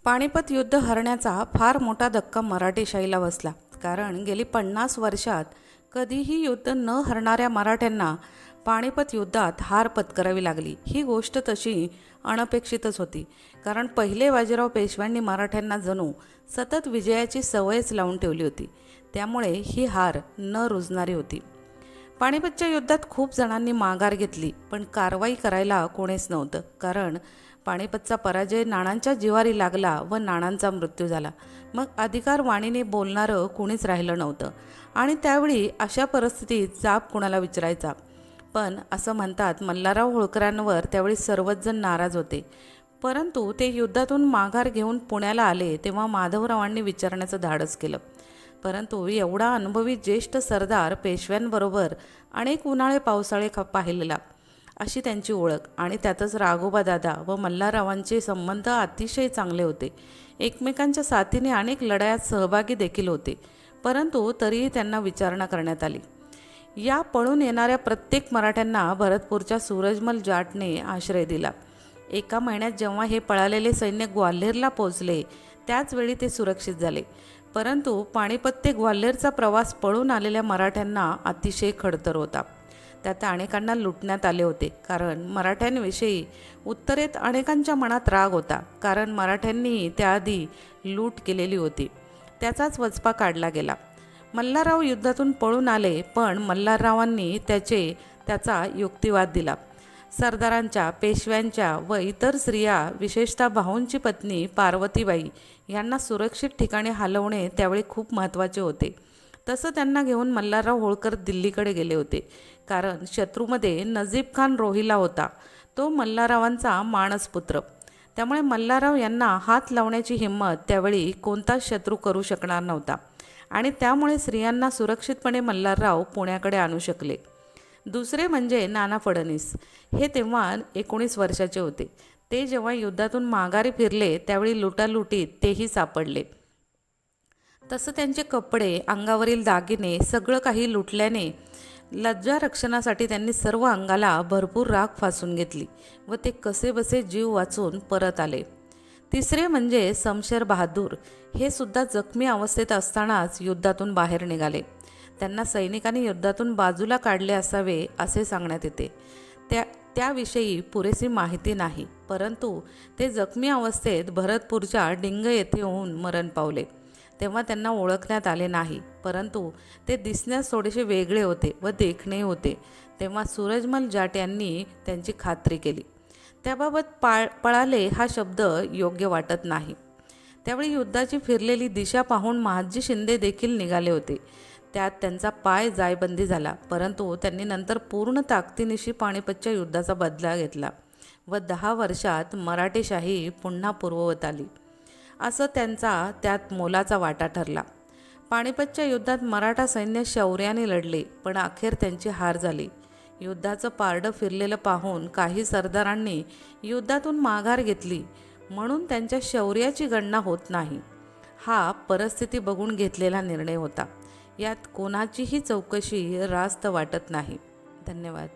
पानिपत युद्ध हरण्याचा फार मोठा धक्का मराठेशाहीला बसला. कारण गेली 50 वर्षात कधीही युद्ध न हरणाऱ्या मराठ्यांना पानिपत युद्धात हार पत्करावी लागली. ही गोष्ट तशी अनपेक्षितच होती. कारण पहिले बाजीराव पेशव्यांनी मराठ्यांना जणू सतत विजयाची सवयच लावून ठेवली होती. त्यामुळे ही हार न रुजणारी होती. पानिपतच्या युद्धात खूप जणांनी माघार घेतली, पण कारवाई करायला कोणीच नव्हतं. कारण पानिपतचा पराजय नाणांच्या जिवारी लागला व नाणांचा मृत्यू झाला. मग अधिकार वाणीने बोलणारं कोणीच राहिलं नव्हतं. आणि त्यावेळी अशा परिस्थितीत जाब कुणाला विचारायचा. पण असं म्हणतात, मल्हारराव होळकरांवर त्यावेळी सर्वच जण नाराज होते. परंतु ते युद्धातून माघार घेऊन पुण्याला आले तेव्हा माधवरावांनी विचारण्याचं धाडस केलं. परंतु एवढा अनुभवी ज्येष्ठ सरदार पेशव्यांबरोबर अनेक उन्हाळे पावसाळे पाहिलेला अशी त्यांची ओळख. आणि त्यातच राघोबा दादा व मल्हाररावांचे संबंध अतिशय चांगले होते. एकमेकांच्या साथीने अनेक लढायात सहभागी देखील होते. परंतु तरीही त्यांना विचारणा करण्यात आली. या पळून येणाऱ्या प्रत्येक मराठ्यांना भरतपूरच्या सूरजमल जाटने आश्रय दिला. एका महिन्यात जेव्हा हे पळालेले सैन्य ग्वाल्हेरला पोहोचले त्याचवेळी ते सुरक्षित झाले. परंतु पानिपत ते ग्वाल्हेरचा प्रवास पळून आलेल्या मराठ्यांना अतिशय खडतर होता. त्यात अनेकांना लुटण्यात आले होते. कारण मराठ्यांविषयी उत्तरेत अनेकांच्या मनात राग होता. कारण मराठ्यांनीही त्याआधी लूट केलेली होती. त्याचाच वचपा काढला गेला. मल्हारराव युद्धातून पळून आले, पण मल्हाररावांनी त्याचा युक्तिवाद दिला. सरदारांच्या, पेशव्यांच्या व इतर स्त्रिया, विशेषतः भाऊंची पत्नी पार्वतीबाई यांना सुरक्षित ठिकाणी हलवणे त्यावेळी खूप महत्त्वाचे होते. तसं त्यांना घेऊन मल्हारराव होळकर दिल्लीकडे गेले होते. कारण शत्रूमध्ये नजीब खान रोहिला होता. तो मल्हाररावांचा मानसपुत्र. त्यामुळे मल्हारराव यांना हात लावण्याची हिंमत त्यावेळी कोणताच शत्रू करू शकणार नव्हता. आणि त्यामुळे स्त्रियांना सुरक्षितपणे मल्हारराव पुण्याकडे आणू शकले. दुसरे म्हणजे नाना फडणीस. हे तेव्हा 19 वर्षाचे होते. ते जेव्हा युद्धातून माघारी फिरले त्यावेळी लुटालुटीत तेही सापडले. तसं त्यांचे कपडे, अंगावरील दागिने सगळं काही लुटल्याने लज्जा रक्षणासाठी त्यांनी सर्व अंगाला भरपूर राख फासून घेतली व ते कसेबसे जीव वाचून परत आले. तिसरे म्हणजे शमशेर बहादूर. हे सुद्धा जखमी अवस्थेत असतानाच युद्धातून बाहेर निघाले. त्यांना सैनिकांनी युद्धातून बाजूला काढले असावे असे सांगण्यात येते. त्याविषयी पुरेशी माहिती नाही. परंतु ते जखमी अवस्थेत भरतपूरच्या डिंग येथे येऊन मरण पावले. तेव्हा त्यांना ओळखण्यात आले नाही. परंतु ते दिसण्यास थोडेसे वेगळे होते व देखणे होते. तेव्हा सूरजमल जाट यांनी त्यांची खात्री केली. त्याबाबत पळाले हा शब्द योग्य वाटत नाही. त्यावेळी युद्धाची फिरलेली दिशा पाहून महादजी शिंदे देखील निघाले होते. त्यात त्यांचा पाय जायबंदी झाला. परंतु त्यांनी नंतर पूर्ण ताकदीनिशी पानिपतच्या युद्धाचा बदला घेतला व 10 वर्षात मराठेशाही पुन्हा पूर्ववत आली. असं त्यांचा त्यात मोलाचा वाटा ठरला. पानिपतच्या युद्धात मराठा सैन्य शौर्याने लढले, पण अखेर त्यांची हार झाली. युद्धाचं पारडं फिरलेलं पाहून काही सरदारांनी युद्धातून माघार घेतली म्हणून त्यांच्या शौर्याची गणना होत नाही. हा परिस्थिती बघून घेतलेला निर्णय होता. यात कोणाचीही चौकशी रास्त वाटत नाही. धन्यवाद.